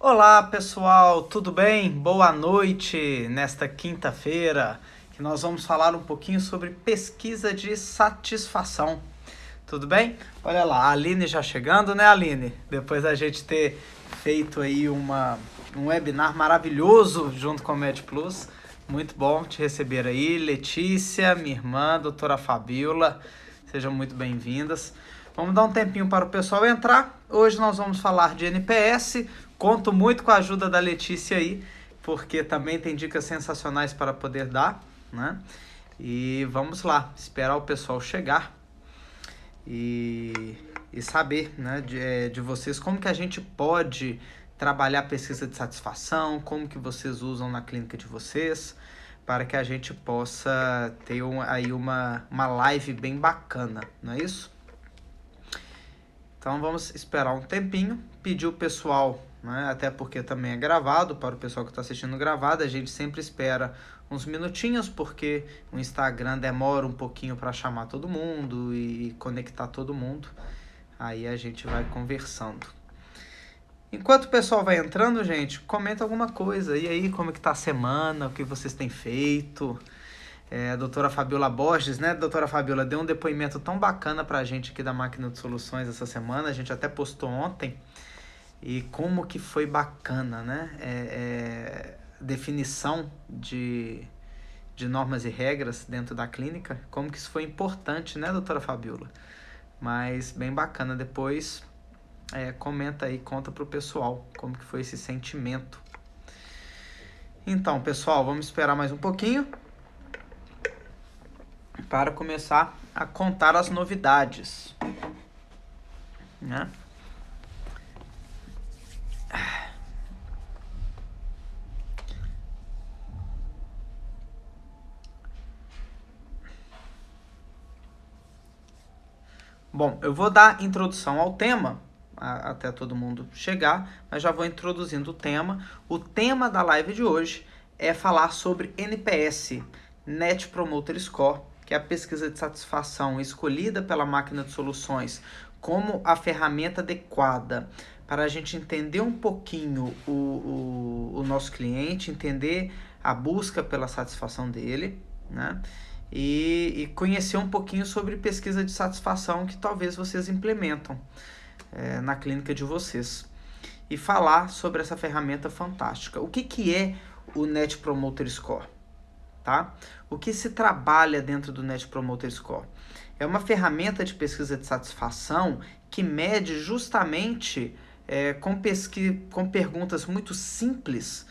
Olá pessoal, tudo bem? Boa noite nesta quinta-feira, que nós vamos falar um pouquinho sobre pesquisa de satisfação. Tudo bem? Olha lá, a Aline já chegando, né, Aline? Depois da gente ter feito aí um webinar maravilhoso junto com o MedPlus. Muito bom te receber aí. Letícia, minha irmã, doutora Fabiola, sejam muito bem-vindas. Vamos dar um tempinho para o pessoal entrar. Hoje nós vamos falar de NPS. Conto muito com a ajuda da Letícia aí, porque também tem dicas sensacionais para poder dar, né? E vamos lá, esperar o pessoal chegar e saber, né, de vocês como que a gente pode trabalhar a pesquisa de satisfação, como que vocês usam na clínica de vocês, para que a gente possa ter aí uma live bem bacana, não é isso? Então vamos esperar um tempinho, pedir o pessoal, né, até porque também é gravado, para o pessoal que está assistindo gravado, a gente sempre espera uns minutinhos, porque o Instagram demora um pouquinho para chamar todo mundo e conectar todo mundo, aí a gente vai conversando. Enquanto o pessoal vai entrando, gente, comenta alguma coisa, e aí, como é que tá a semana, o que vocês têm feito? A doutora Fabiola Borges, né? Doutora Fabiola deu um depoimento tão bacana pra gente aqui da Máquina de Soluções essa semana, a gente até postou ontem, e como que foi bacana, né? Definição de normas e regras dentro da clínica, como que isso foi importante, né, doutora Fabiola? Mas bem bacana, depois comenta aí, conta pro pessoal como que foi esse sentimento. Então, pessoal, vamos esperar mais um pouquinho para começar a contar as novidades, né? Bom, eu vou dar introdução ao tema, até todo mundo chegar, mas já vou introduzindo o tema. O tema da live de hoje é falar sobre NPS, Net Promoter Score, que é a pesquisa de satisfação escolhida pela Máquina de Soluções como a ferramenta adequada para a gente entender um pouquinho o nosso cliente, entender a busca pela satisfação dele, né? E conhecer um pouquinho sobre pesquisa de satisfação que talvez vocês implementam na clínica de vocês. E falar sobre essa ferramenta fantástica. O que é o Net Promoter Score? Tá? O que se trabalha dentro do Net Promoter Score? É uma ferramenta de pesquisa de satisfação que mede justamente com perguntas muito simples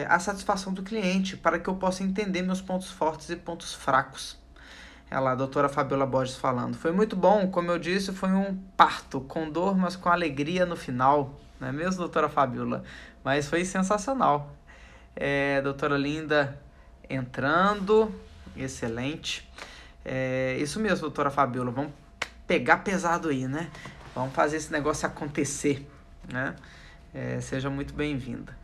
a satisfação do cliente, para que eu possa entender meus pontos fortes e pontos fracos. Ela, a doutora Fabiola Borges falando. Foi muito bom, como eu disse, foi um parto, com dor, mas com alegria no final. Não é mesmo, doutora Fabiola? Mas foi sensacional. Doutora Linda entrando, excelente. Isso mesmo, doutora Fabiola, vamos pegar pesado aí, né? Vamos fazer esse negócio acontecer, né? Seja muito bem-vinda.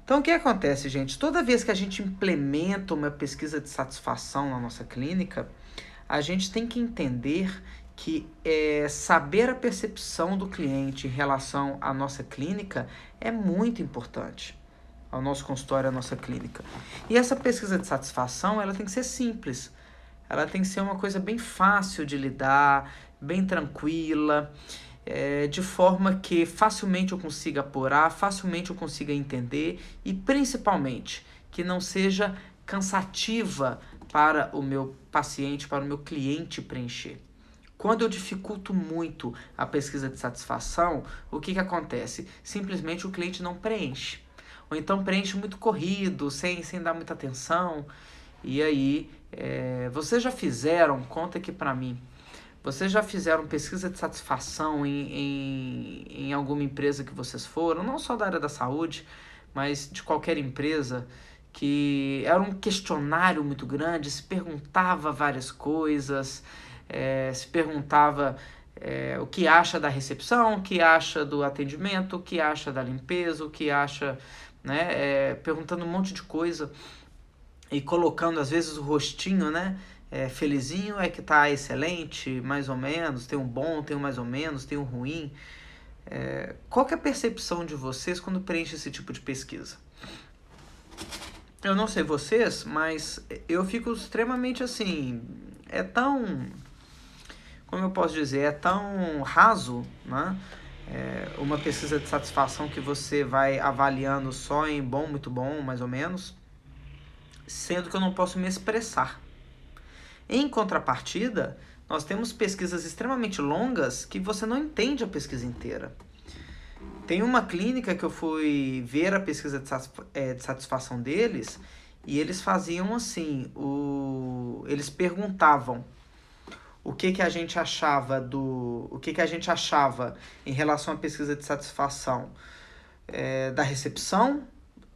Então, o que acontece, gente? Toda vez que a gente implementa uma pesquisa de satisfação na nossa clínica, a gente tem que entender que saber a percepção do cliente em relação à nossa clínica é muito importante, ao nosso consultório, à nossa clínica. E essa pesquisa de satisfação, ela tem que ser simples, ela tem que ser uma coisa bem fácil de lidar, bem tranquila, de forma que facilmente eu consiga apurar, facilmente eu consiga entender e principalmente que não seja cansativa para o meu paciente, para o meu cliente preencher. Quando eu dificulto muito a pesquisa de satisfação, o que acontece? Simplesmente o cliente não preenche. Ou então preenche muito corrido, sem dar muita atenção. E aí, vocês já fizeram, conta aqui pra mim, vocês já fizeram pesquisa de satisfação em alguma empresa que vocês foram? Não só da área da saúde, mas de qualquer empresa, que era um questionário muito grande, se perguntava várias coisas, se perguntava o que acha da recepção, o que acha do atendimento, o que acha da limpeza, o que acha, né, perguntando um monte de coisa e colocando às vezes o rostinho, né, felizinho é que tá excelente, mais ou menos, tem um bom, tem um mais ou menos, tem um ruim. qual que é a percepção de vocês quando preenche esse tipo de pesquisa? Eu não sei vocês, mas eu fico extremamente assim, é tão, como eu posso dizer, é tão raso, né? Uma pesquisa de satisfação que você vai avaliando só em bom, muito bom, mais ou menos, sendo que eu não posso me expressar. Em contrapartida, nós temos pesquisas extremamente longas que você não entende a pesquisa inteira. Tem uma clínica que eu fui ver a pesquisa de satisfação deles e eles faziam assim, eles perguntavam o que a gente achava em relação à pesquisa de satisfação da recepção,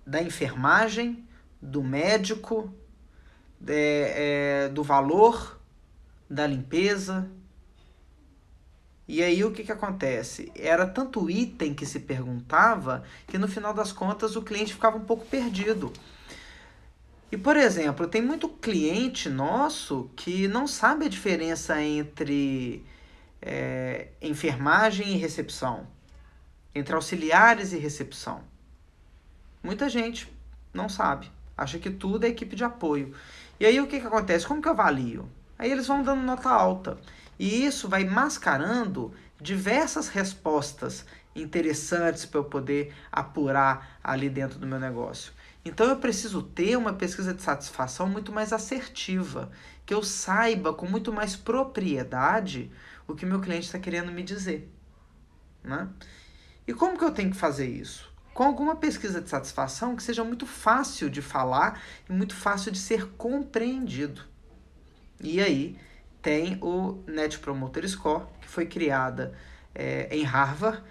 da enfermagem, do médico, do valor, da limpeza. E aí o que acontece? Era tanto item que se perguntava que no final das contas o cliente ficava um pouco perdido. E, por exemplo, tem muito cliente nosso que não sabe a diferença entre enfermagem e recepção, entre auxiliares e recepção. Muita gente não sabe, acha que tudo é equipe de apoio. E aí o que acontece? Como que eu avalio? Aí eles vão dando nota alta. E isso vai mascarando diversas respostas interessantes para eu poder apurar ali dentro do meu negócio. Então eu preciso ter uma pesquisa de satisfação muito mais assertiva, que eu saiba com muito mais propriedade o que meu cliente está querendo me dizer, né? E como que eu tenho que fazer isso? Com alguma pesquisa de satisfação que seja muito fácil de falar e muito fácil de ser compreendido. E aí tem o Net Promoter Score, que foi criada em Harvard,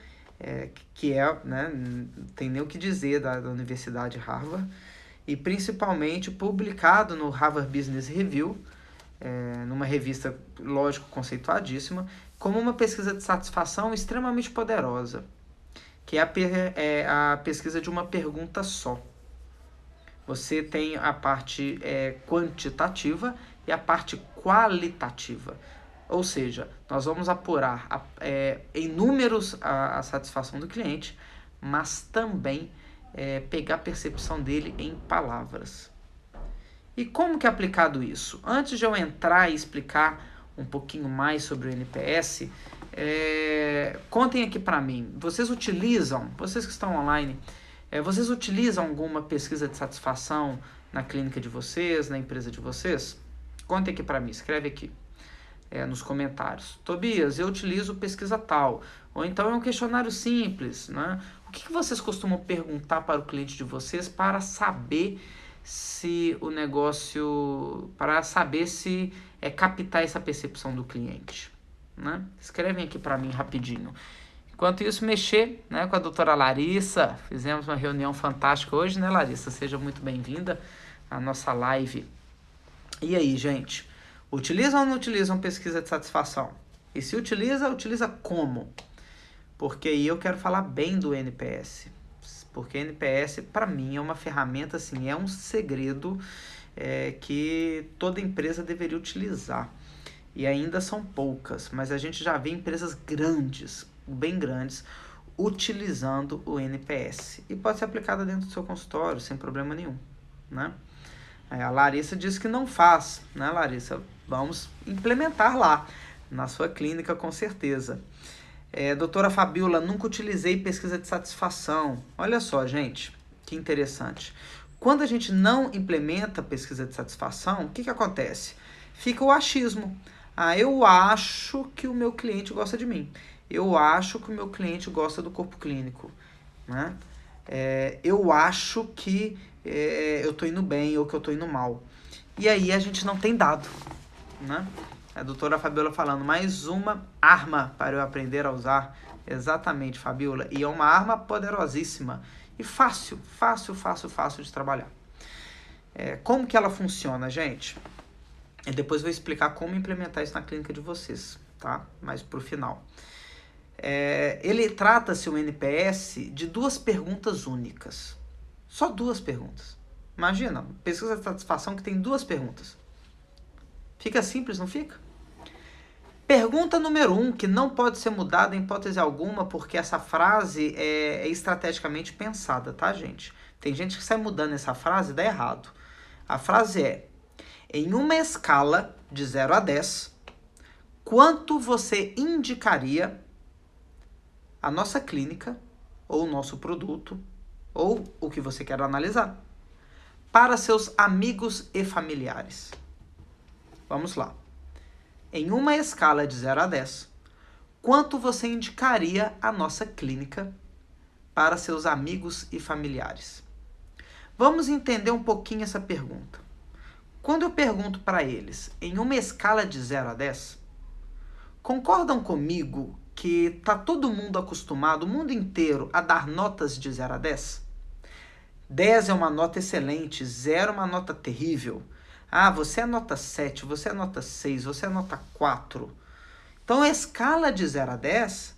que né, não tem nem o que dizer da Universidade Harvard, e principalmente publicado no Harvard Business Review, numa revista, lógico, conceituadíssima, como uma pesquisa de satisfação extremamente poderosa, que é a pesquisa de uma pergunta só. Você tem a parte quantitativa e a parte qualitativa. Ou seja, nós vamos apurar em números a satisfação do cliente, mas também pegar a percepção dele em palavras. E como que é aplicado isso? Antes de eu entrar e explicar um pouquinho mais sobre o NPS, contem aqui para mim, vocês que estão online, vocês utilizam alguma pesquisa de satisfação na clínica de vocês, na empresa de vocês? Contem aqui para mim, escreve aqui nos comentários. Tobias, eu utilizo pesquisa tal. Ou então é um questionário simples, né? O que vocês costumam perguntar para o cliente de vocês para saber se o negócio, para saber se captar essa percepção do cliente, né? Escrevem aqui para mim rapidinho. Enquanto isso, mexer, né, com a doutora Larissa. Fizemos uma reunião fantástica hoje, né, Larissa? Seja muito bem-vinda à nossa live. E aí, gente? Utilizam ou não utilizam pesquisa de satisfação? E se utiliza como? Porque aí eu quero falar bem do NPS. Porque NPS, para mim, é uma ferramenta, assim, é um segredo que toda empresa deveria utilizar. E ainda são poucas, mas a gente já vê empresas grandes, bem grandes, utilizando o NPS. E pode ser aplicada dentro do seu consultório, sem problema nenhum, né? A Larissa disse que não faz, né, Larissa? Vamos implementar lá, na sua clínica, com certeza. Doutora Fabiola, nunca utilizei pesquisa de satisfação. Olha só, gente, que interessante. Quando a gente não implementa pesquisa de satisfação, o que acontece? Fica o achismo. Eu acho que o meu cliente gosta de mim. Eu acho que o meu cliente gosta do corpo clínico, né? Eu acho que eu estou indo bem ou que eu estou indo mal. E aí a gente não tem dado, né? A doutora Fabiola falando, mais uma arma para eu aprender a usar. Exatamente, Fabiola. E é uma arma poderosíssima. E fácil de trabalhar. Como que ela funciona, gente? E depois vou explicar como implementar isso na clínica de vocês, tá? Mas pro final. Ele trata-se, o NPS, de 2 perguntas únicas. Só 2 perguntas. Imagina, pesquisa de satisfação que tem 2 perguntas. Fica simples, não fica? Pergunta número 1, que não pode ser mudada em hipótese alguma, porque essa frase é estrategicamente pensada, tá, gente? Tem gente que sai mudando essa frase e dá errado. A frase é: em uma escala de 0 a 10, quanto você indicaria a nossa clínica, ou o nosso produto, ou o que você quer analisar, para seus amigos e familiares? Vamos lá. Em uma escala de 0 a 10, quanto você indicaria a nossa clínica para seus amigos e familiares? Vamos entender um pouquinho essa pergunta. Quando eu pergunto para eles, em uma escala de 0 a 10, concordam comigo que está todo mundo acostumado, o mundo inteiro, a dar notas de 0 a 10? 10 é uma nota excelente, 0 é uma nota terrível. Ah, você é nota 7, você é nota 6, você é nota 4. Então, a escala de 0 a 10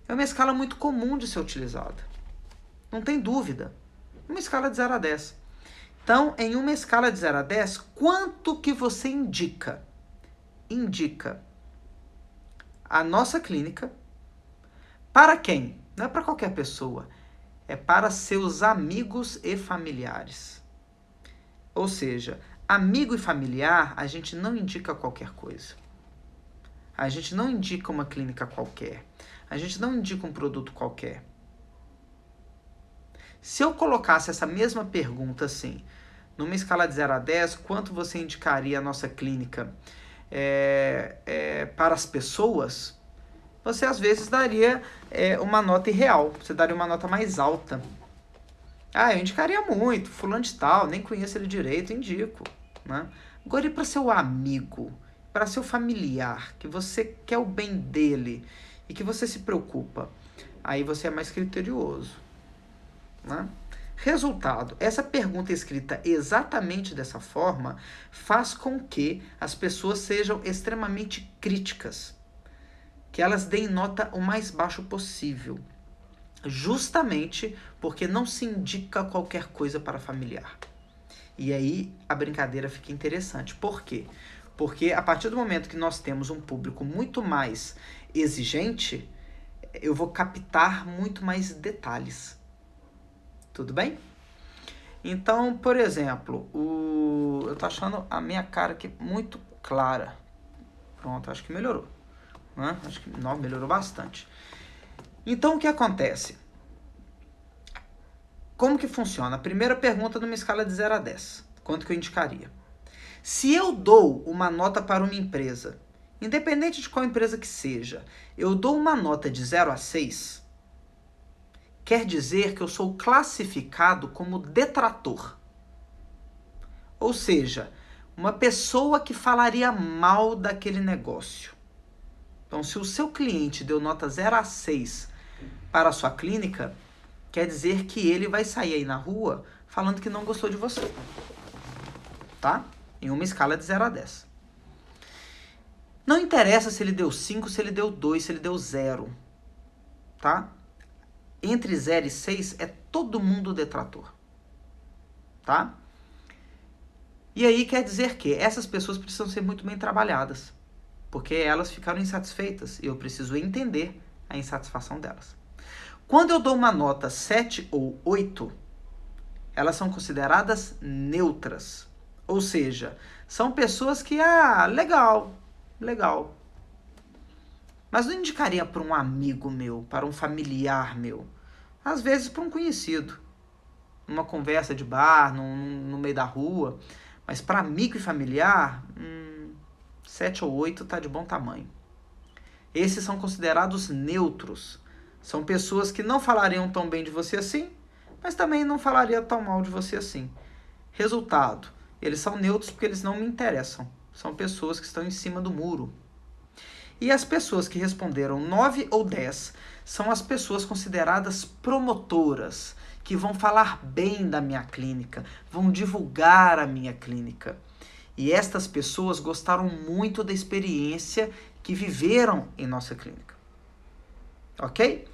é uma escala muito comum de ser utilizada. Não tem dúvida. Uma escala de 0 a 10. Então, em uma escala de 0 a 10, quanto que você indica? Indica a nossa clínica para quem? Não é para qualquer pessoa. É para seus amigos e familiares. Ou seja, amigo e familiar, a gente não indica qualquer coisa. A gente não indica uma clínica qualquer. A gente não indica um produto qualquer. Se eu colocasse essa mesma pergunta assim, numa escala de 0 a 10, quanto você indicaria a nossa clínica para as pessoas? Você às vezes daria uma nota irreal. Você daria uma nota mais alta. Ah, eu indicaria muito, fulano de tal, nem conheço ele direito, indico. Né? Agora, e para seu amigo, para seu familiar, que você quer o bem dele e que você se preocupa, aí você é mais criterioso. Né? Resultado, essa pergunta escrita exatamente dessa forma faz com que as pessoas sejam extremamente críticas, que elas deem nota o mais baixo possível, justamente porque não se indica qualquer coisa para familiar. E aí a brincadeira fica interessante. Por quê? Porque a partir do momento que nós temos um público muito mais exigente, eu vou captar muito mais detalhes. Tudo bem? Então, por exemplo, eu tô achando a minha cara aqui muito clara. Pronto, acho que melhorou. Né? Acho que não, melhorou bastante. Então, o que acontece? Como que funciona? A primeira pergunta numa escala de 0 a 10. Quanto que eu indicaria? Se eu dou uma nota para uma empresa, independente de qual empresa que seja, eu dou uma nota de 0 a 6, quer dizer que eu sou classificado como detrator. Ou seja, uma pessoa que falaria mal daquele negócio. Então, se o seu cliente deu nota 0 a 6 para a sua clínica, quer dizer que ele vai sair aí na rua falando que não gostou de você. Tá? Em uma escala de 0 a 10. Não interessa se ele deu 5, se ele deu 2, se ele deu 0. Tá? Entre 0 e 6 é todo mundo detrator. Tá? E aí quer dizer que essas pessoas precisam ser muito bem trabalhadas, porque elas ficaram insatisfeitas e eu preciso entender a insatisfação delas. Quando eu dou uma nota 7 ou 8, elas são consideradas neutras. Ou seja, são pessoas que, legal. Mas não indicaria para um amigo meu, para um familiar meu. Às vezes para um conhecido. Numa conversa de bar, no meio da rua. Mas para amigo e familiar, 7 ou 8 está de bom tamanho. Esses são considerados neutros. São pessoas que não falariam tão bem de você assim, mas também não falariam tão mal de você assim. Resultado, eles são neutros porque eles não me interessam. São pessoas que estão em cima do muro. E as pessoas que responderam 9 ou 10 são as pessoas consideradas promotoras, que vão falar bem da minha clínica, vão divulgar a minha clínica. E estas pessoas gostaram muito da experiência que viveram em nossa clínica. Ok?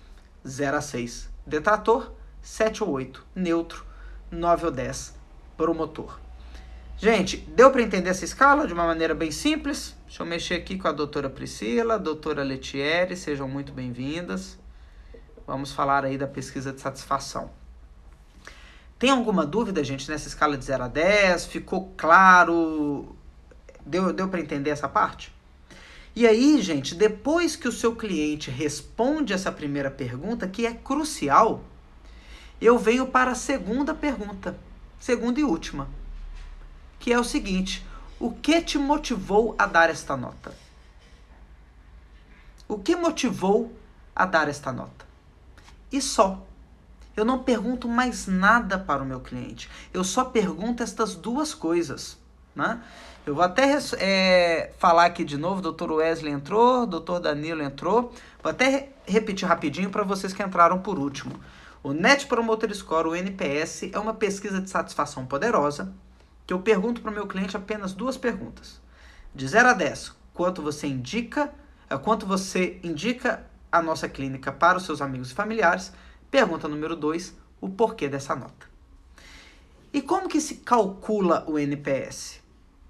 0 a 6, detrator. 7 ou 8, neutro. 9 ou 10, promotor. Gente, deu para entender essa escala de uma maneira bem simples? Deixa eu mexer aqui com a doutora Priscila, doutora Letieri, sejam muito bem-vindas. Vamos falar aí da pesquisa de satisfação. Tem alguma dúvida, gente, nessa escala de 0 a 10? Ficou claro? Deu para entender essa parte? E aí, gente, depois que o seu cliente responde essa primeira pergunta, que é crucial, eu venho para a segunda pergunta, segunda e última, que é o seguinte: o que te motivou a dar esta nota? O que motivou a dar esta nota? E só. Eu não pergunto mais nada para o meu cliente. Eu só pergunto estas duas coisas, né? Eu vou até falar aqui de novo. Dr. Wesley entrou, Dr. Danilo entrou. Vou até repetir rapidinho para vocês que entraram por último. O Net Promoter Score, o NPS, é uma pesquisa de satisfação poderosa que eu pergunto para o meu cliente apenas duas perguntas. De 0 a 10, quanto você indica a nossa clínica para os seus amigos e familiares. Pergunta número 2, o porquê dessa nota. E como que se calcula o NPS?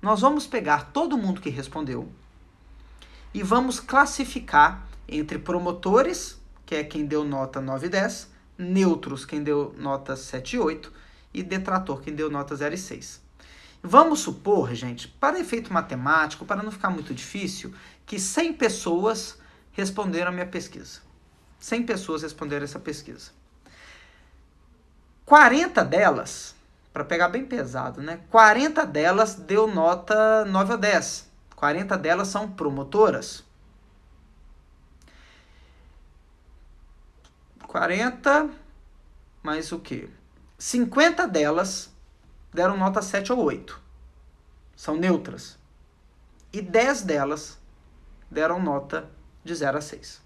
Nós vamos pegar todo mundo que respondeu e vamos classificar entre promotores, que é quem deu nota 9 e 10, neutros, quem deu nota 7 e 8, e detrator, quem deu nota 0 e 6. Vamos supor, gente, para efeito matemático, para não ficar muito difícil, que 100 pessoas responderam a minha pesquisa. 100 pessoas responderam essa pesquisa. 40 delas, para pegar bem pesado, né? 40 delas deu nota 9 ou 10. 40 delas são promotoras. 40, mais o quê? 50 delas deram nota 7 ou 8. São neutras. E 10 delas deram nota de 0 a 6.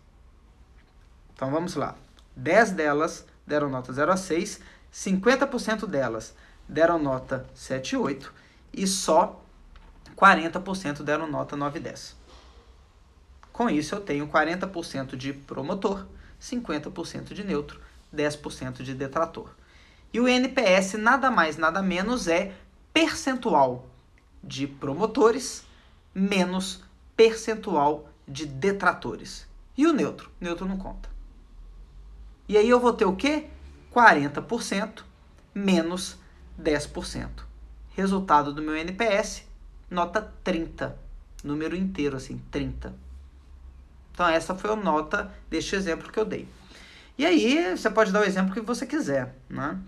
Então vamos lá. 10 delas deram nota 0 a 6, 50% delas deram nota 7 e 8 e só 40% deram nota 9 e 10. Com isso eu tenho 40% de promotor, 50% de neutro, 10% de detrator. E o NPS nada mais, nada menos é percentual de promotores menos percentual de detratores. E o neutro? O neutro não conta. E aí eu vou ter o quê? 40% menos 10%. Resultado do meu NPS, nota 30. Número inteiro, assim, 30. Então essa foi a nota deste exemplo que eu dei. E aí você pode dar o exemplo que você quiser, né?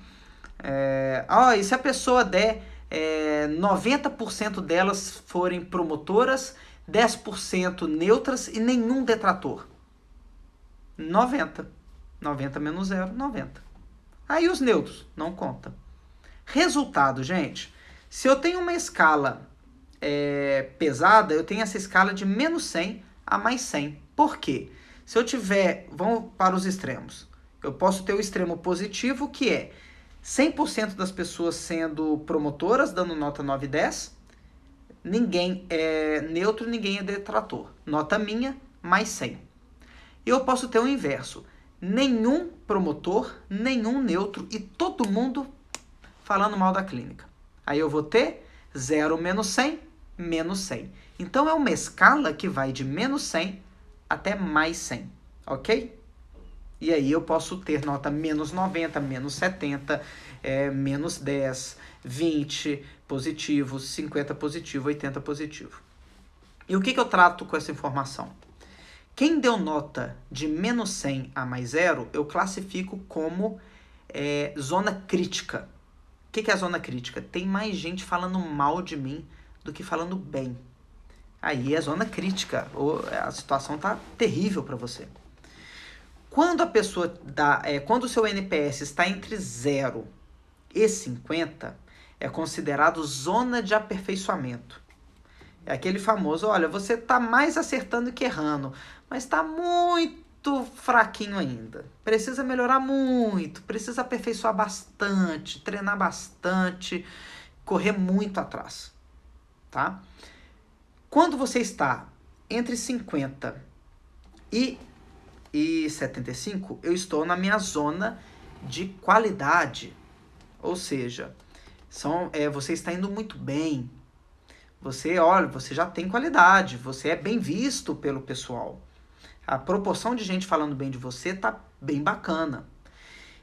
E se a pessoa der 90% delas forem promotoras, 10% neutras e nenhum detrator? 90. 90 menos 0, 90. Aí os neutros, não conta. Resultado, gente. Se eu tenho uma escala pesada, eu tenho essa escala de menos 100 a mais 100. Por quê? Se eu tiver, vamos para os extremos. Eu posso ter o extremo positivo, que é 100% das pessoas sendo promotoras, dando nota 9 e 10. Ninguém é neutro, ninguém é detrator. Nota minha, mais 100. E eu posso ter o inverso. Nenhum promotor, nenhum neutro e todo mundo falando mal da clínica. Aí eu vou ter 0 menos 100, menos 100. Então é uma escala que vai de menos 100 até mais 100, ok? E aí eu posso ter nota menos 90, menos 70, menos 10, 20 positivo, 50 positivo, 80 positivo. E o que eu trato com essa informação? Quem deu nota de menos 100 a mais 0, eu classifico como zona crítica. O que é a zona crítica? Tem mais gente falando mal de mim do que falando bem. Aí é zona crítica, a situação está terrível para você. Quando a pessoa quando o seu NPS está entre 0 e 50, é considerado zona de aperfeiçoamento. É aquele famoso, olha, você está mais acertando que errando, mas está muito fraquinho ainda. Precisa melhorar muito, precisa aperfeiçoar bastante, treinar bastante, correr muito atrás, tá? Quando você está entre 50 e 75, eu estou na minha zona de qualidade. Ou seja, Você está indo muito bem. Olha, você já tem qualidade, você é bem visto pelo pessoal. A proporção de gente falando bem de você tá bem bacana.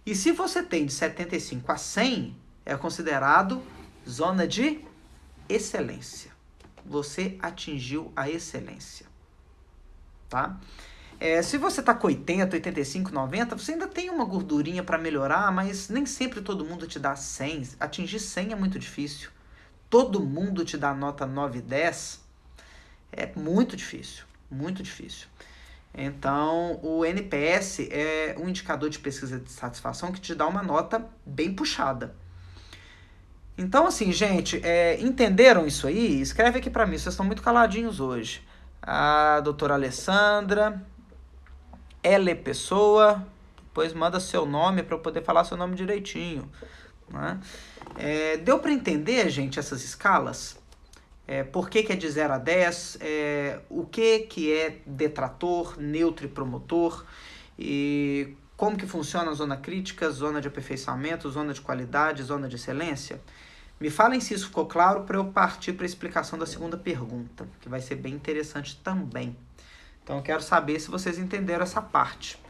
E se você tem de 75 a 100, é considerado zona de excelência. Você atingiu a excelência, tá? Se você tá com 80, 85, 90, você ainda tem uma gordurinha para melhorar, mas nem sempre todo mundo te dá 100. Atingir 100 é muito difícil. Todo mundo te dá nota 9 e 10, é muito difícil, muito difícil. Então, o NPS é um indicador de pesquisa de satisfação que te dá uma nota bem puxada. Então, assim, gente, entenderam isso aí? Escreve aqui pra mim, vocês estão muito caladinhos hoje. A doutora Alessandra, L Pessoa, depois manda seu nome para eu poder falar seu nome direitinho, né? Deu para entender, gente, essas escalas? Por que é de 0 a 10? O que é detrator, neutro e promotor? E como que funciona a zona crítica, zona de aperfeiçoamento, zona de qualidade, zona de excelência? Me falem se isso ficou claro para eu partir para a explicação da segunda pergunta, que vai ser bem interessante também. Então eu quero saber se vocês entenderam essa parte.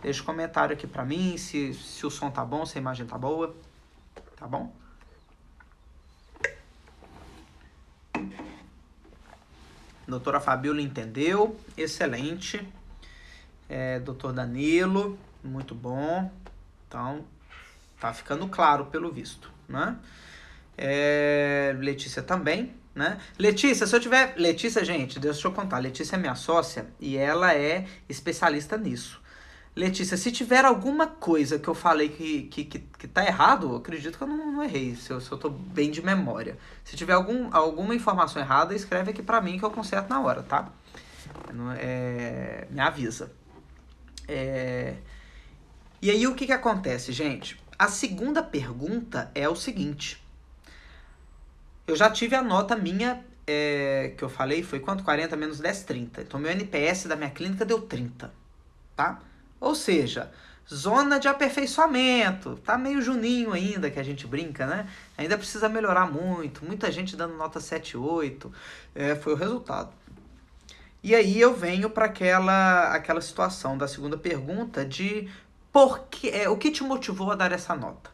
Deixa um comentário aqui para mim, se o som tá bom, se a imagem tá boa. Tá bom? Doutora Fabiola entendeu, excelente. Doutor Danilo, muito bom. Então, tá ficando claro pelo visto, né? Letícia também, né? Letícia, Letícia, gente, deixa eu contar. Letícia é minha sócia e ela é especialista nisso. Letícia, se tiver alguma coisa que eu falei que tá errado, eu acredito que eu não errei, se eu tô bem de memória. Se tiver alguma informação errada, escreve aqui pra mim que eu conserto na hora, tá? Me avisa. E aí, o que acontece, gente? A segunda pergunta é o seguinte. Eu já tive a nota minha, que eu falei, foi quanto? 40 menos 10, 30. Então, meu NPS da minha clínica deu 30, tá? Ou seja, zona de aperfeiçoamento. Tá meio juninho ainda, que a gente brinca, né? Ainda precisa melhorar muito. Muita gente dando nota 7, 8. Foi o resultado. E aí eu venho para aquela situação da segunda pergunta de o que te motivou a dar essa nota?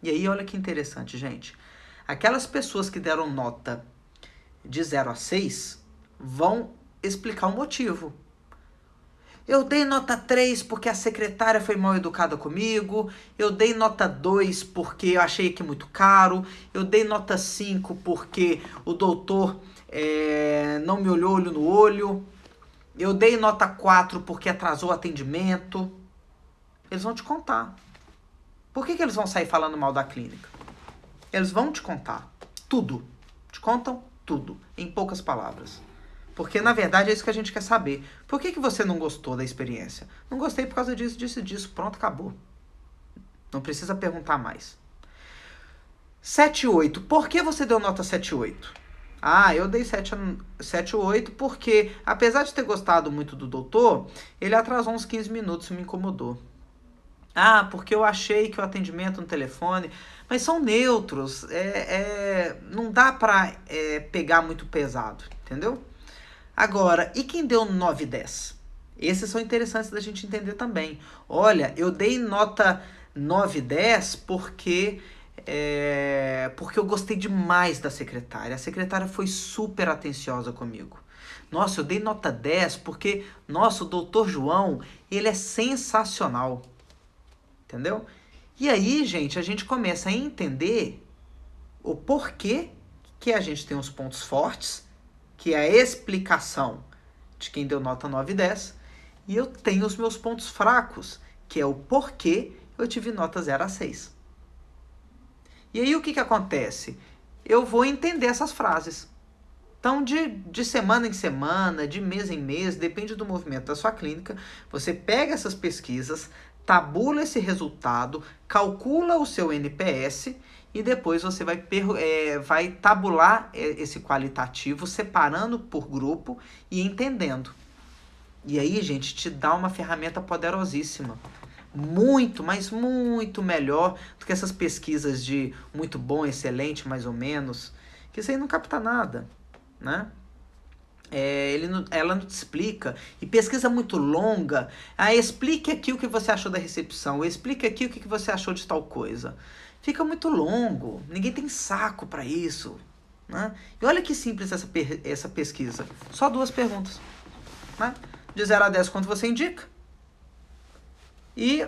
E aí olha que interessante, gente. Aquelas pessoas que deram nota de 0 a 6 vão explicar o motivo. Eu dei nota 3 porque a secretária foi mal educada comigo. Eu dei nota 2 porque eu achei que muito caro. Eu dei nota 5 porque o doutor não me olhou olho no olho. Eu dei nota 4 porque atrasou o atendimento. Eles vão te contar. Por que eles vão sair falando mal da clínica? Eles vão te contar tudo. Te contam tudo, em poucas palavras. Porque, na verdade, é isso que a gente quer saber. Por que você não gostou da experiência? Não gostei por causa disso, disso e disso. Pronto, acabou. Não precisa perguntar mais. 7 8. Por que você deu nota 7 8? Eu dei 7 8 porque, apesar de ter gostado muito do doutor, ele atrasou uns 15 minutos e me incomodou. Porque eu achei que o atendimento no telefone... Mas são neutros. Não dá pra pegar muito pesado, entendeu? Agora, e quem deu 9 e 10? Esses são interessantes da gente entender também. Olha, eu dei nota 9 e 10 porque eu gostei demais da secretária. A secretária foi super atenciosa comigo. Nossa, eu dei nota 10 porque, nossa, o doutor João, ele é sensacional. Entendeu? E aí, gente, a gente começa a entender o porquê que a gente tem os pontos fortes, que é a explicação de quem deu nota 9 e 10, e eu tenho os meus pontos fracos, que é o porquê eu tive nota 0 a 6. E aí o que acontece? Eu vou entender essas frases. Então, de semana em semana, de mês em mês, depende do movimento da sua clínica, você pega essas pesquisas, tabula esse resultado, calcula o seu NPS e depois você vai tabular esse qualitativo, separando por grupo e entendendo. E aí, gente, te dá uma ferramenta poderosíssima muito, mas muito melhor do que essas pesquisas de muito bom, excelente, mais ou menos, que isso aí não capta nada, né? Ela não te explica. E pesquisa muito longa. Explique aqui o que você achou da recepção. Explique aqui o que você achou de tal coisa. Fica muito longo. Ninguém tem saco para isso. Né? E olha que simples essa pesquisa. Só 2 perguntas. Né? De 0 a 10, quanto você indica? E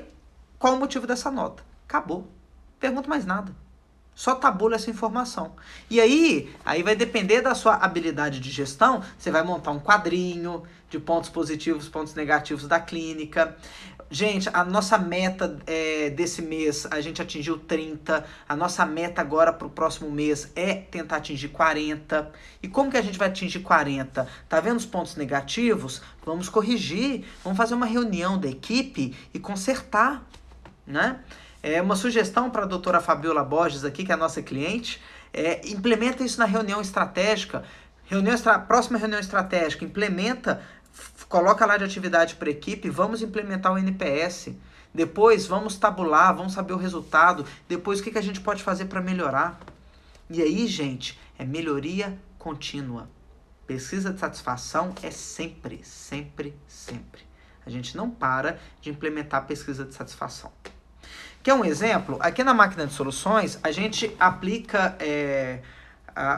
qual o motivo dessa nota? Acabou. Pergunta mais nada. Só tabula essa informação. E aí vai depender da sua habilidade de gestão. Você vai montar um quadrinho de pontos positivos, pontos negativos da clínica. Gente, a nossa meta desse mês, a gente atingiu 30. A nossa meta agora para o próximo mês é tentar atingir 40. E como que a gente vai atingir 40? Tá vendo os pontos negativos? Vamos corrigir. Vamos fazer uma reunião da equipe e consertar, né? Uma sugestão para a doutora Fabiola Borges aqui, que é a nossa cliente, implementa isso na reunião estratégica, próxima reunião estratégica, implementa, coloca lá de atividade para a equipe, vamos implementar o NPS, depois vamos tabular, vamos saber o resultado, depois o que a gente pode fazer para melhorar. E aí, gente, é melhoria contínua. Pesquisa de satisfação é sempre, sempre, sempre. A gente não para de implementar pesquisa de satisfação. Quer um exemplo? Aqui na máquina de soluções, a gente aplica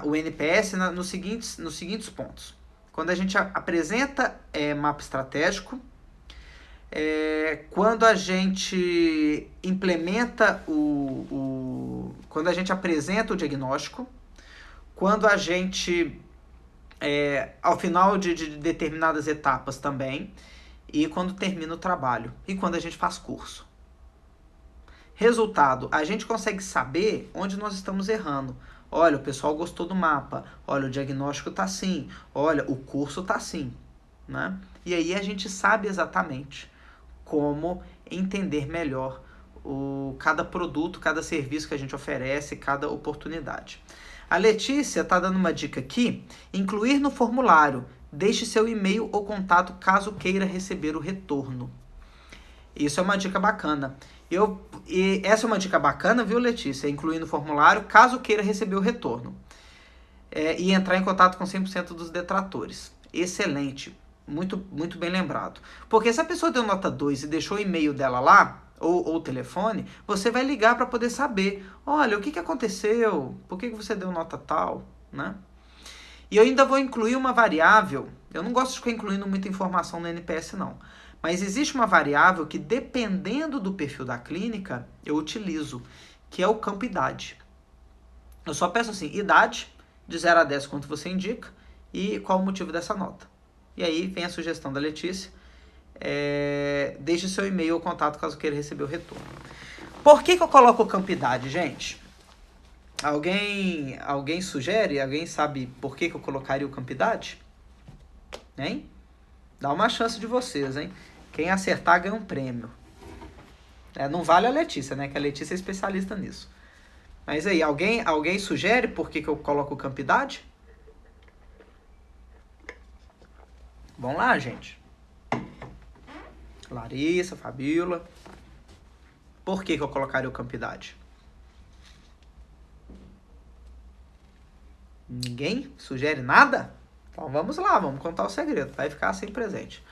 o NPS nos seguintes pontos. Quando a gente apresenta mapa estratégico, quando a gente implementa quando a gente apresenta o diagnóstico, quando a gente, ao final de determinadas etapas também, e quando termina o trabalho, e quando a gente faz curso. Resultado, a gente consegue saber onde nós estamos errando. Olha, o pessoal gostou do mapa. Olha, o diagnóstico tá assim. Olha, o curso tá assim, né? E aí a gente sabe exatamente como entender melhor cada produto, cada serviço que a gente oferece, cada oportunidade. A Letícia tá dando uma dica aqui. Incluir no formulário. Deixe seu e-mail ou contato caso queira receber o retorno. Isso é uma dica bacana. E essa é uma dica bacana, viu, Letícia? Incluir no formulário, caso queira receber o retorno. E entrar em contato com 100% dos detratores. Excelente. Muito, muito bem lembrado. Porque se a pessoa deu nota 2 e deixou o e-mail dela lá, ou o telefone, você vai ligar para poder saber. Olha, o que aconteceu? Por que você deu nota tal? Né? E eu ainda vou incluir uma variável. Eu não gosto de ficar incluindo muita informação no NPS, não. Mas existe uma variável que, dependendo do perfil da clínica, eu utilizo, que é o campo idade. Eu só peço assim, idade, de 0 a 10, quanto você indica, e qual o motivo dessa nota. E aí vem a sugestão da Letícia, deixe seu e-mail ou contato caso queira receber o retorno. Por que eu coloco o campo idade, gente? Alguém sugere? Alguém sabe por que eu colocaria o campo idade? Hein? Dá uma chance de vocês, hein? Quem acertar ganha um prêmio. Não vale a Letícia, né? Que a Letícia é especialista nisso. Mas aí, alguém sugere por que eu coloco o campo idade? Vamos lá, gente. Larissa, Fabiola. Por que eu colocaria o campo idade? Ninguém sugere nada? Então vamos lá, vamos contar o segredo. Vai ficar assim presente.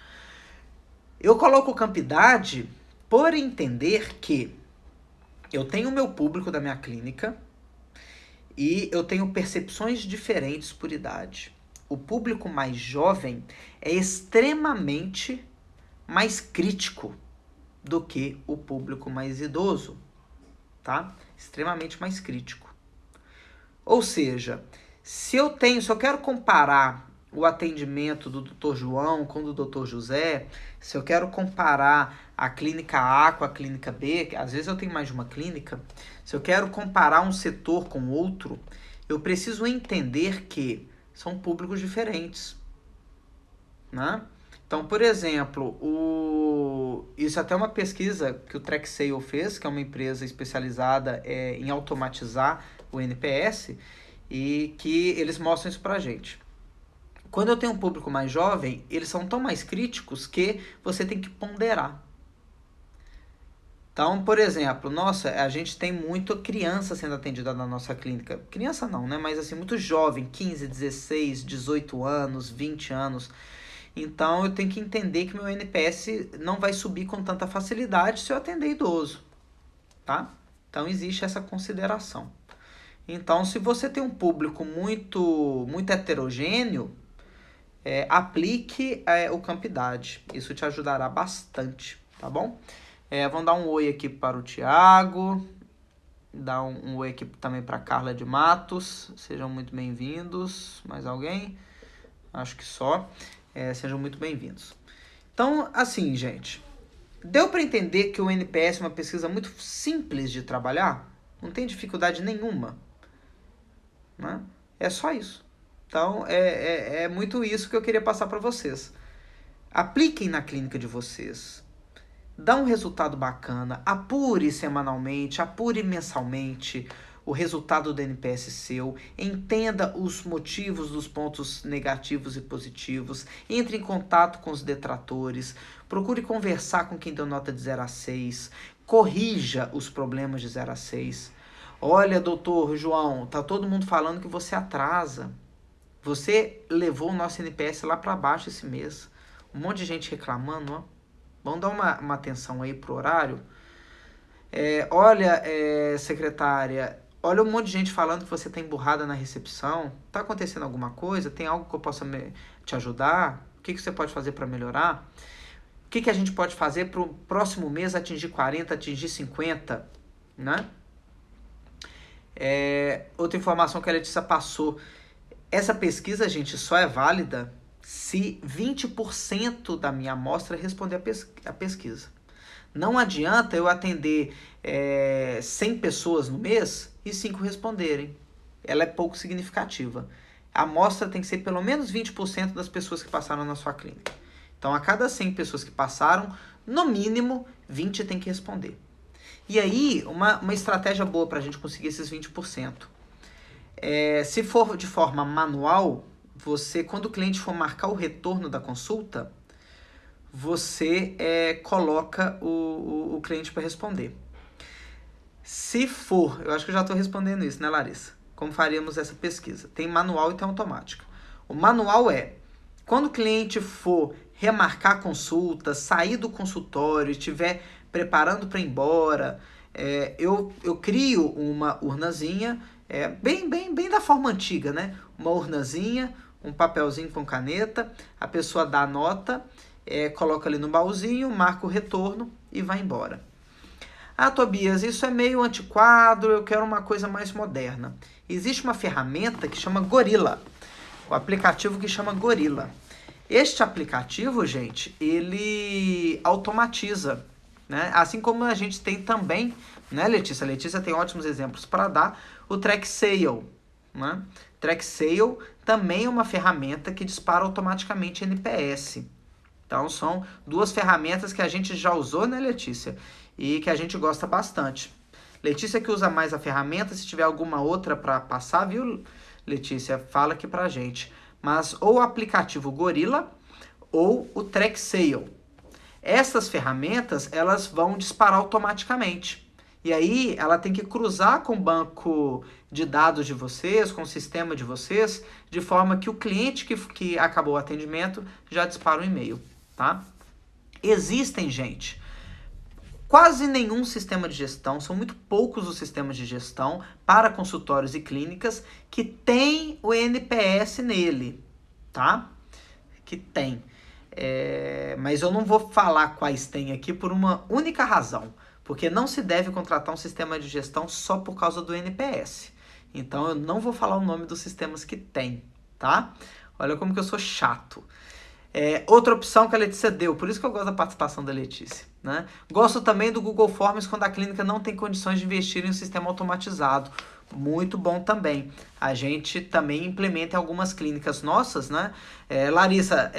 Eu coloco campidade por entender que eu tenho o meu público da minha clínica e eu tenho percepções diferentes por idade. O público mais jovem é extremamente mais crítico do que o público mais idoso, tá? Extremamente mais crítico. Ou seja, se eu quero comparar o atendimento do Dr. João com o do Dr. José, se eu quero comparar a clínica A com a clínica B, que às vezes eu tenho mais de uma clínica, se eu quero comparar um setor com outro, eu preciso entender que são públicos diferentes, né? Então, por exemplo, isso é até uma pesquisa que o TrackSale fez, que é uma empresa especializada em automatizar o NPS, e que eles mostram isso pra gente. Quando eu tenho um público mais jovem, eles são tão mais críticos que você tem que ponderar. Então, por exemplo, nossa, a gente tem muito criança sendo atendida na nossa clínica. Criança não, né? Mas assim, muito jovem, 15, 16, 18 anos, 20 anos. Então, eu tenho que entender que meu NPS não vai subir com tanta facilidade se eu atender idoso, tá? Então, existe essa consideração. Então, se você tem um público muito heterogêneo, aplique o Campidade. Isso te ajudará bastante, tá bom? Vamos dar um oi aqui para o Thiago. Dar um oi aqui também para a Carla de Matos. Sejam muito bem-vindos. Mais alguém? Acho que só. Sejam muito bem-vindos. Então, assim, gente. Deu para entender que o NPS é uma pesquisa muito simples de trabalhar? Não tem dificuldade nenhuma, né? É só isso. Então, é muito isso que eu queria passar para vocês. Apliquem na clínica de vocês. Dá um resultado bacana. Apure semanalmente, apure mensalmente o resultado do NPS seu. Entenda os motivos dos pontos negativos e positivos. Entre em contato com os detratores. Procure conversar com quem deu nota de 0 a 6. Corrija os problemas de 0 a 6. Olha, doutor João, tá todo mundo falando que você atrasa. Você levou o nosso NPS lá para baixo esse mês. Um monte de gente reclamando, ó. Vamos dar uma atenção aí pro horário. Olha, secretária, olha um monte de gente falando que você tá emburrada na recepção. Tá acontecendo alguma coisa? Tem algo que eu possa te ajudar? O que você pode fazer para melhorar? O que a gente pode fazer pro próximo mês atingir 40, atingir 50, né? Outra informação que a Letícia passou. Essa pesquisa, gente, só é válida se 20% da minha amostra responder a pesquisa. Não adianta eu atender 100 pessoas no mês e 5 responderem. Ela é pouco significativa. A amostra tem que ser pelo menos 20% das pessoas que passaram na sua clínica. Então, a cada 100 pessoas que passaram, no mínimo, 20 tem que responder. E aí, uma estratégia boa para a gente conseguir esses 20%. Se for de forma manual, você, quando o cliente for marcar o retorno da consulta, você coloca o cliente para responder. Se for, eu acho que eu já estou respondendo isso, né, Larissa? Como faríamos essa pesquisa? Tem manual e tem automática. O manual quando o cliente for remarcar a consulta, sair do consultório, estiver preparando para ir embora, eu crio uma urnazinha, bem da forma antiga, né? Uma urnazinha, um papelzinho com caneta, a pessoa dá a nota, coloca ali no baúzinho, marca o retorno e vai embora. Ah, Tobias, isso é meio antiquado, eu quero uma coisa mais moderna. Existe uma ferramenta que chama Gorilla, o aplicativo que chama Gorilla. Este aplicativo, gente, ele automatiza, né? Assim como a gente tem também, né, Letícia? A Letícia tem ótimos exemplos para dar, o TrackSale, né? TrackSale também é uma ferramenta que dispara automaticamente NPS. Então, são duas ferramentas que a gente já usou, né, Letícia? E que a gente gosta bastante. Letícia que usa mais a ferramenta, se tiver alguma outra para passar, viu, Letícia? Fala aqui pra gente. Mas ou o aplicativo Gorilla ou o TrackSale. Essas ferramentas, elas vão disparar automaticamente. E aí, ela tem que cruzar com o banco de dados de vocês, com o sistema de vocês, de forma que o cliente que acabou o atendimento já dispara um e-mail, tá? Existem, gente, quase nenhum sistema de gestão, são muito poucos os sistemas de gestão para consultórios e clínicas que tem o NPS nele, tá? Que tem. Mas eu não vou falar quais tem aqui por uma única razão, porque não se deve contratar um sistema de gestão só por causa do NPS. Então eu não vou falar o nome dos sistemas que tem, tá? Olha como que eu sou chato. Outra opção que a Letícia deu, por isso que eu gosto da participação da Letícia, né? Gosto também do Google Forms quando a clínica não tem condições de investir em um sistema automatizado. Muito bom também. A gente também implementa em algumas clínicas nossas, né? Larissa,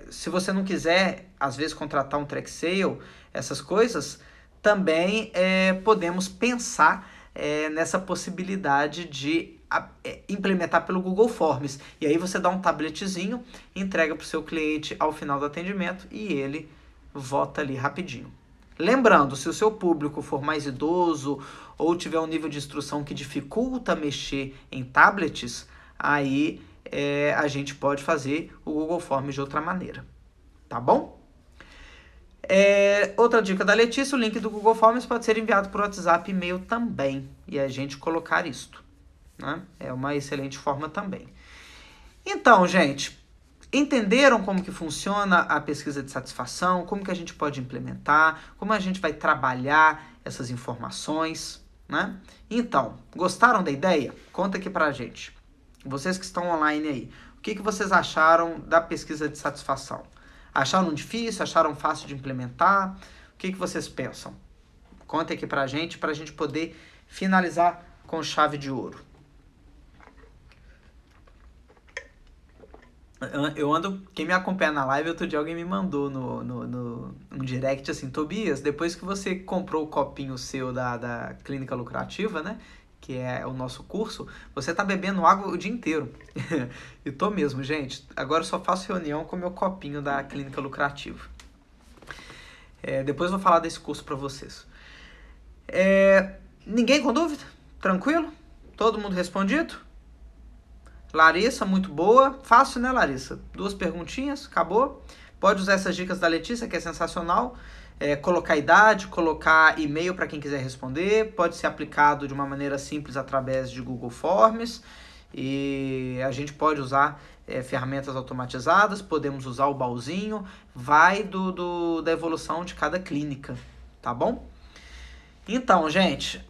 se você não quiser, às vezes, contratar um TrackSale, essas coisas, também podemos pensar nessa possibilidade de implementar pelo Google Forms. E aí você dá um tabletzinho, entrega para o seu cliente ao final do atendimento e ele vota ali rapidinho. Lembrando, se o seu público for mais idoso ou tiver um nível de instrução que dificulta mexer em tablets, aí a gente pode fazer o Google Forms de outra maneira, tá bom? Outra dica da Letícia, o link do Google Forms pode ser enviado por WhatsApp e e-mail também, e a gente colocar isto, né? É uma excelente forma também. Então, gente, entenderam como que funciona a pesquisa de satisfação, como que a gente pode implementar, como a gente vai trabalhar essas informações, né? Então, gostaram da ideia? Conta aqui pra gente. Vocês que estão online aí, o que vocês acharam da pesquisa de satisfação? Acharam difícil? Acharam fácil de implementar? O que vocês pensam? Conta aqui pra gente poder finalizar com chave de ouro. Quem me acompanha na live, outro dia alguém me mandou no direct assim, Tobias, depois que você comprou o copinho seu da Clínica Lucrativa, né, que é o nosso curso, você tá bebendo água o dia inteiro. E tô mesmo, gente. Agora eu só faço reunião com o meu copinho da Clínica Lucrativa. Depois eu vou falar desse curso pra vocês. Ninguém com dúvida? Tranquilo? Todo mundo respondido? Larissa, muito boa. Fácil, né, Larissa? 2 perguntinhas, acabou. Pode usar essas dicas da Letícia, que é sensacional. Colocar idade, colocar e-mail para quem quiser responder. Pode ser aplicado de uma maneira simples através de Google Forms. E a gente pode usar ferramentas automatizadas, podemos usar o baúzinho. Vai da evolução de cada clínica, tá bom? Então, gente...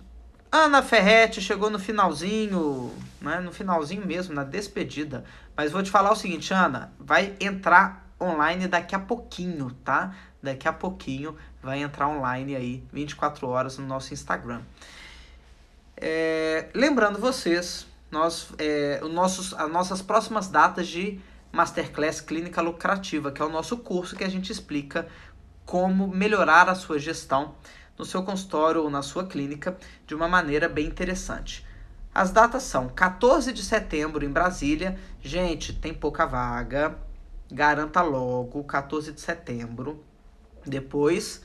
Ana Ferretti chegou no finalzinho, né? No finalzinho mesmo, na despedida. Mas vou te falar o seguinte, Ana, vai entrar online daqui a pouquinho, tá? Daqui a pouquinho vai entrar online aí, 24 horas no nosso Instagram. Lembrando vocês, as nossas próximas datas de Masterclass Clínica Lucrativa, que é o nosso curso que a gente explica como melhorar a sua gestão no seu consultório ou na sua clínica de uma maneira bem interessante. As datas são 14 de setembro em Brasília. Gente, tem pouca vaga. Garanta logo, 14 de setembro. Depois...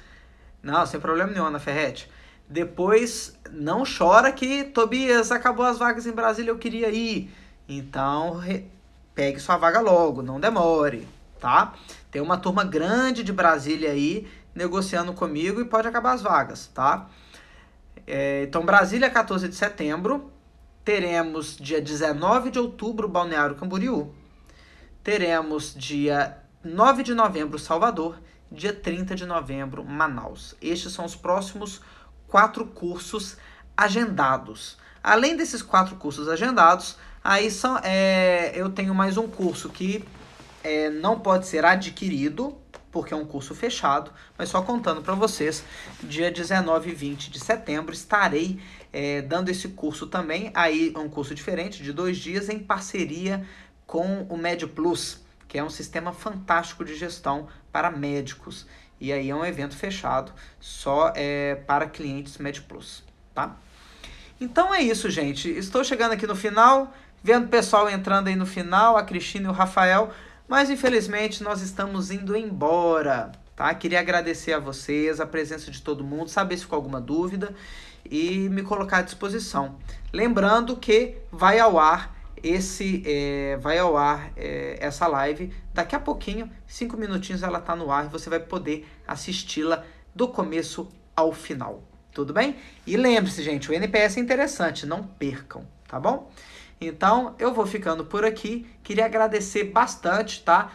Não, sem problema nenhum, Ana Ferretti. Depois, não chora que, Tobias, acabou as vagas em Brasília, eu queria ir. Então, pegue sua vaga logo, não demore, tá? Tem uma turma grande de Brasília aí, negociando comigo e pode acabar as vagas, tá? Então, Brasília, 14 de setembro. Teremos dia 19 de outubro, Balneário Camboriú. Teremos dia 9 de novembro, Salvador. Dia 30 de novembro, Manaus. Estes são os próximos 4 cursos agendados. Além desses 4 cursos agendados, aí eu tenho mais um curso que não pode ser adquirido, porque é um curso fechado, mas só contando para vocês, dia 19 e 20 de setembro estarei dando esse curso também, aí é um curso diferente, de 2 dias, em parceria com o MedPlus, que é um sistema fantástico de gestão para médicos, e aí é um evento fechado, só para clientes MedPlus, tá? Então é isso, gente, estou chegando aqui no final, vendo o pessoal entrando aí no final, a Cristina e o Rafael, mas infelizmente nós estamos indo embora, tá? Queria agradecer a vocês, a presença de todo mundo, saber se ficou alguma dúvida e me colocar à disposição. Lembrando que vai ao ar essa live daqui a pouquinho, 5 minutinhos ela tá no ar e você vai poder assisti-la do começo ao final. Tudo bem? E lembre-se, gente, o NPS é interessante, não percam, tá bom? Então, eu vou ficando por aqui. Queria agradecer bastante, tá?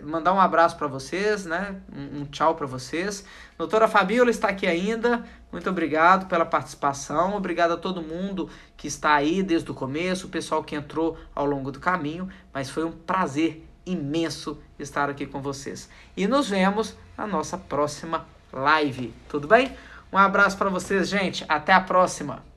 Mandar um abraço para vocês, né? Um tchau para vocês. Doutora Fabíola está aqui ainda. Muito obrigado pela participação. Obrigado a todo mundo que está aí desde o começo, o pessoal que entrou ao longo do caminho. Mas foi um prazer imenso estar aqui com vocês. E nos vemos na nossa próxima live. Tudo bem? Um abraço para vocês, gente. Até a próxima.